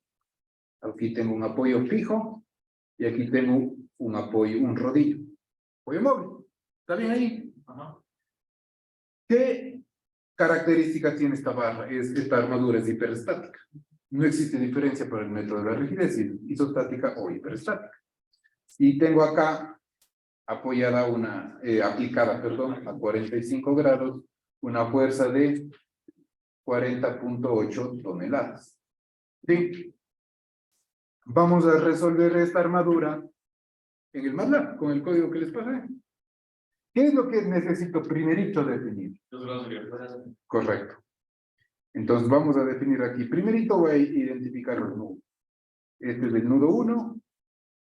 aquí tengo un apoyo fijo, y aquí tengo un apoyo, un rodillo. Apoyo móvil. ¿Está bien ahí? Ajá. ¿Qué característica tiene esta barra? Esta armadura es hiperestática. No existe diferencia para el método de la rigidez, isostática o hiperestática. Y tengo acá apoyada aplicada, a 45 grados, una fuerza de 40.8 toneladas. ¿Sí? Vamos a resolver esta armadura en el MATLAB, con el código que les pasé. ¿Qué es lo que necesito primerito definir? Correcto. Entonces vamos a definir aquí. Primerito voy a identificar los nudos. Este es el nudo 1,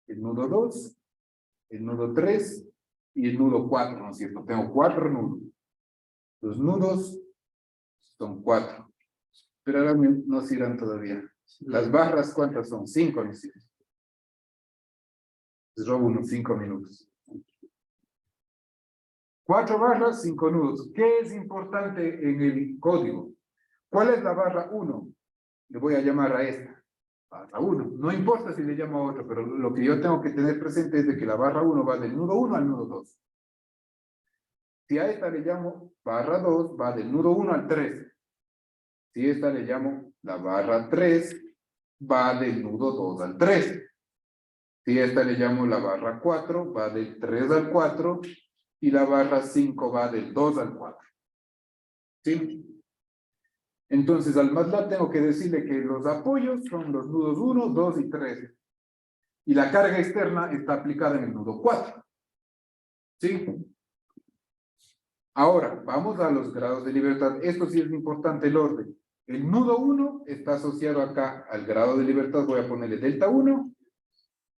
el nudo 2, el nudo 3 y el nudo 4, ¿no es cierto? Tengo 4 nudos. Los nudos son 4. Pero ahora no irán todavía. Las barras, ¿cuántas son? 5, ¿no es cierto? Les robo unos 5 minutos. 4 barras, 5 nudos. ¿Qué es importante en el código? ¿Cuál es la barra 1? Le voy a llamar a esta. Barra 1. No importa si le llamo a otro, pero lo que yo tengo que tener presente es de que la barra 1 va del nudo 1 al nudo 2. Si a esta le llamo barra 2, va del nudo 1 al 3. Si esta le llamo la barra 3, va del nudo 2 al 3. Si esta le llamo la barra 4, va del 3 al 4. Y la barra 5 va del 2 al 4. ¿Sí? Entonces, al MATLAB tengo que decirle que los apoyos son los nudos 1, 2 y 3. Y la carga externa está aplicada en el nudo 4. ¿Sí? Ahora, vamos a los grados de libertad. Esto sí es importante el orden. El nudo 1 está asociado acá al grado de libertad. Voy a ponerle delta 1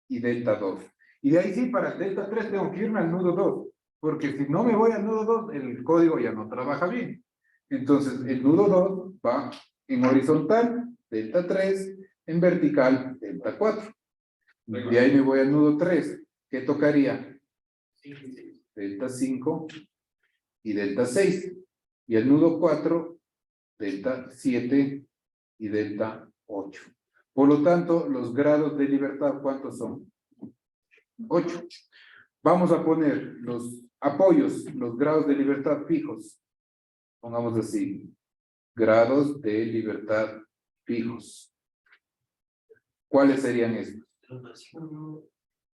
y delta 2. Y de ahí sí, para el delta 3 tengo que irme al nudo 2. Porque si no me voy al nudo 2, el código ya no trabaja bien. Entonces, el nudo 2 va en horizontal, delta 3, en vertical, delta 4. De ahí me voy al nudo 3. ¿Qué tocaría? Delta 5 y delta 6. Y el nudo 4, delta 7 y delta 8. Por lo tanto, los grados de libertad, ¿cuántos son? 8. Vamos a poner los apoyos, los grados de libertad fijos. Pongamos así, grados de libertad fijos. ¿Cuáles serían estos?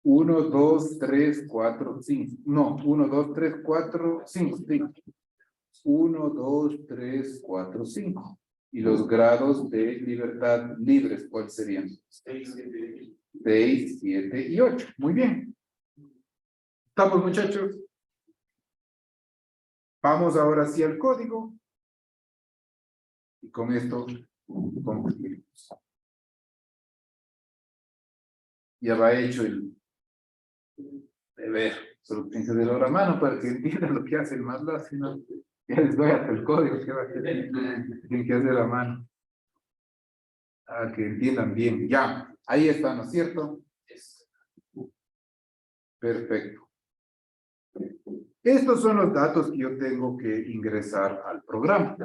1, 2, 3, 4, 5. No, 1, 2, 3, 4, 5. 1, 2, 3, 4, 5. Y los grados de libertad libres, ¿cuáles serían? 6, 7 y 8. Muy bien. ¿Estamos, muchachos? Vamos ahora sí al código. Y con esto concluimos. Ya va hecho el deber. Solo tienen que hacerlo a la mano para que entiendan lo que hace el MATLAB. Si no, ya les doy hasta el código que va a hacer. Tienen que hacer a la mano. Para que entiendan bien. Ya, ahí está, ¿no es cierto? Perfecto. Estos son los datos que yo tengo que ingresar al programa.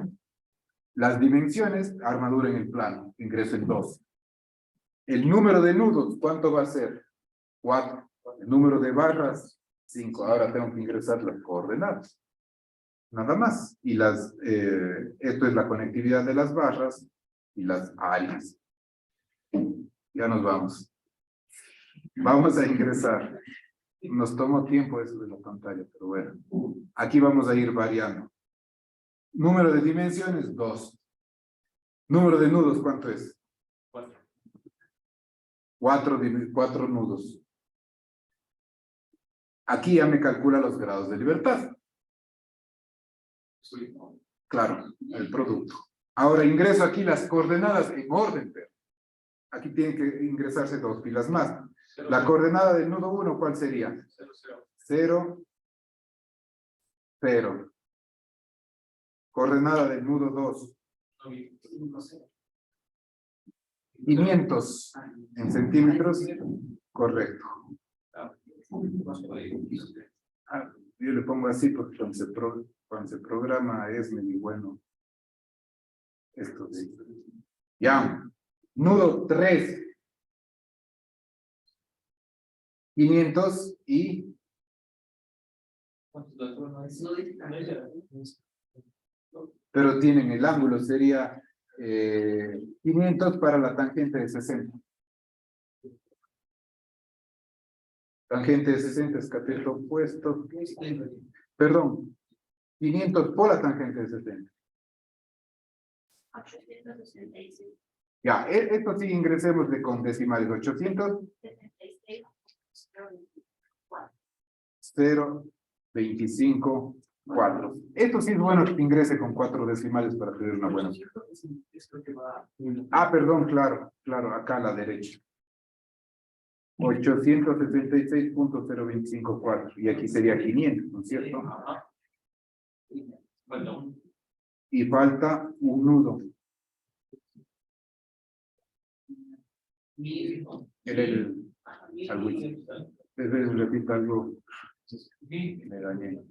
Las dimensiones, armadura en el plano, ingreso en 2. El número de nudos, ¿cuánto va a ser? 4. El número de barras, 5. Ahora tengo que ingresar las coordenadas. Nada más. Y esto es la conectividad de las barras y las áreas. Ya nos vamos. Vamos a ingresar. Nos tomó tiempo eso de la pantalla, pero bueno. Aquí vamos a ir variando. Número de dimensiones, 2. Número de nudos, ¿cuánto es? 4 nudos. Aquí ya me calcula los grados de libertad. Claro, el producto. Ahora ingreso aquí las coordenadas en orden, pero aquí tienen que ingresarse 2 filas más. La coordenada del nudo 1, ¿cuál sería? 0, 0. Coordenada del nudo 2. 500 en centímetros. Correcto. Yo le pongo así porque cuando se programa es medio bueno. Esto sí. Ya. Nudo 3. 500 y... Pero tienen el ángulo, sería 500 para la tangente de 60. Tangente de 60 es cateto opuesto. Perdón, 500 por la tangente de 60. 866. Ya, esto sí ingresemos con decimales. 76. 0, 25, 4. Esto sí es bueno que ingrese con 4 decimales para tener una buena. Ah, perdón, claro, acá a la derecha. 866.0254. Y aquí sería 500, ¿no es cierto? Y falta un nudo. Repito algo. Me dañé.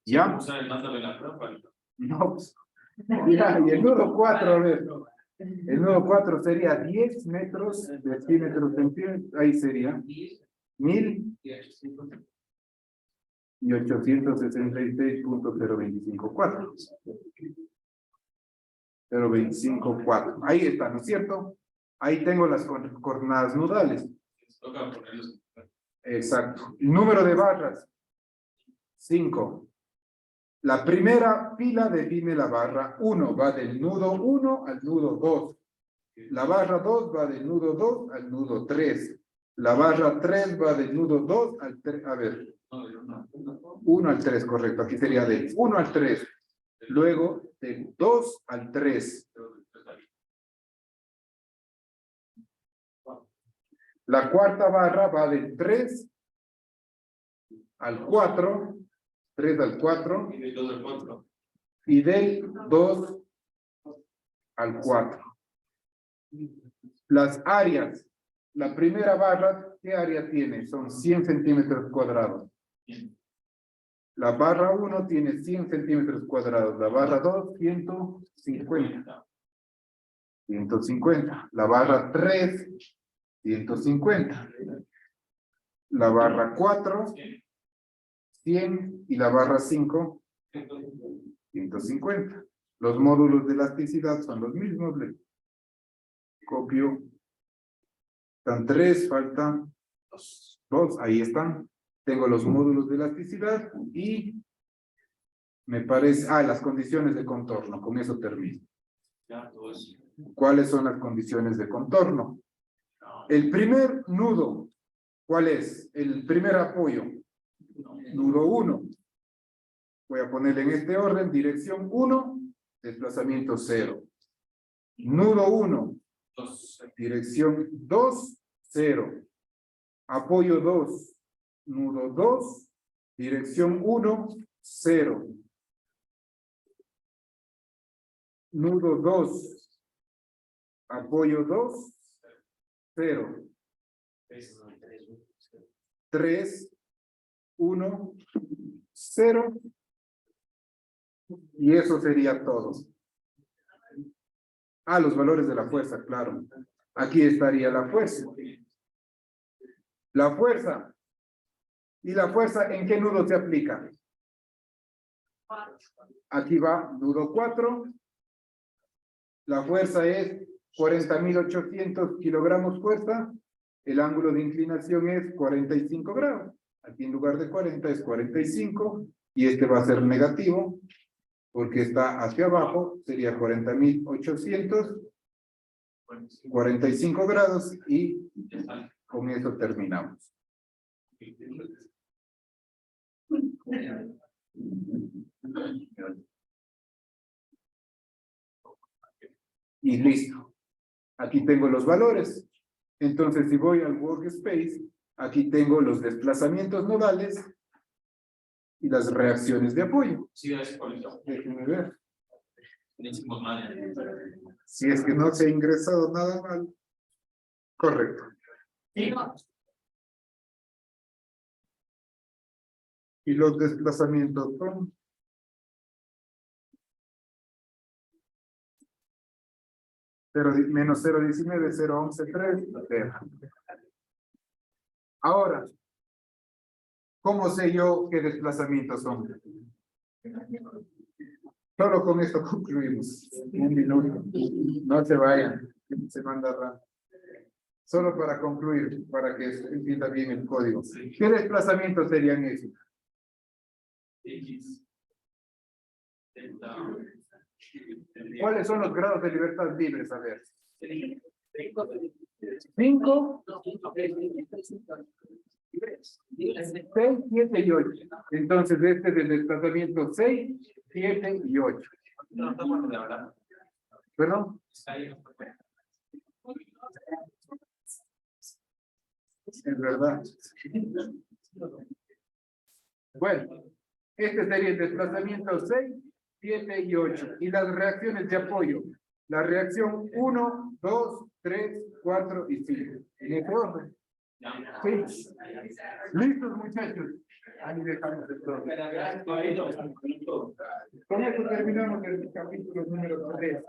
¿Ya? No, pues. Ya, y el nudo 4, a ver. El nudo 4 sería 10 metros, decímetros, centímetros, ahí sería 1.866.025.4. 0.254. Ahí está, ¿no es cierto? Ahí tengo las coordenadas nodales. Exacto. El número de barras, 5. La primera fila define la barra 1, va del nudo 1 al nudo 2. La barra 2 va del nudo 2 al nudo 3. La barra 3 va del nudo 2 al 3. A ver. 1 al 3, correcto. Aquí sería del 1 al 3. Luego del 2 al 3. La cuarta barra va del 3 al 4. 3 al 4. Y del 2 al 4. Las áreas. La primera barra, ¿qué área tiene? Son 100 centímetros cuadrados. La barra 1 tiene 100 centímetros cuadrados. La barra 2, 150. 150. La barra 3, 150. La barra 4, 100. Y la barra 5, 150. Los módulos de elasticidad son los mismos. Le copio. Están 3, faltan 2. Ahí están. Tengo los módulos de elasticidad y me parece... las condiciones de contorno. Con eso termino. ¿Cuáles son las condiciones de contorno? El primer nudo, ¿cuál es? El primer apoyo. Nudo 1. Voy a ponerle en este orden, dirección 1, desplazamiento 0. Nudo 1, dirección 2, 0. Apoyo 2, nudo 2, dirección 1, 0. Nudo 2, apoyo 2, 0. 3, 1, 0. Y eso sería todo. Los valores de la fuerza, claro. Aquí estaría la fuerza. La fuerza. ¿Y la fuerza en qué nudo se aplica? Aquí va nudo 4. La fuerza es 40.800 kilogramos fuerza. El ángulo de inclinación es 45 grados. Aquí en lugar de 40 es 45. Y este va a ser negativo, porque está hacia abajo. Sería 40.800. 45 grados. Y con eso terminamos. Y listo. Aquí tengo los valores. Entonces, si voy al workspace, aquí tengo los desplazamientos nodales y las reacciones de apoyo. Déjenme ver. Si es que no se ha ingresado nada mal. Correcto. Y los desplazamientos son menos 0.19, 0.11, 3. Ahora, ¿cómo sé yo qué desplazamientos son? Solo con esto concluimos. Un minuto. No se vayan. Se mandará. Solo para concluir, para que se entienda bien el código. ¿Qué desplazamientos serían esos? ¿Cuáles son los grados de libertad libres? A ver. 5, 6, 7 y 8. Entonces, este es el desplazamiento 6, 7 y 8. ¿Perdón? Es verdad. Bueno, este sería el desplazamiento 6, 7 y 8. Y las reacciones de apoyo. La reacción 1, 2, 3, 4 y 5. ¿En este orden? Sí. ¿Listos, muchachos? Ahí dejamos el todo. Con esto terminamos el capítulo número 3.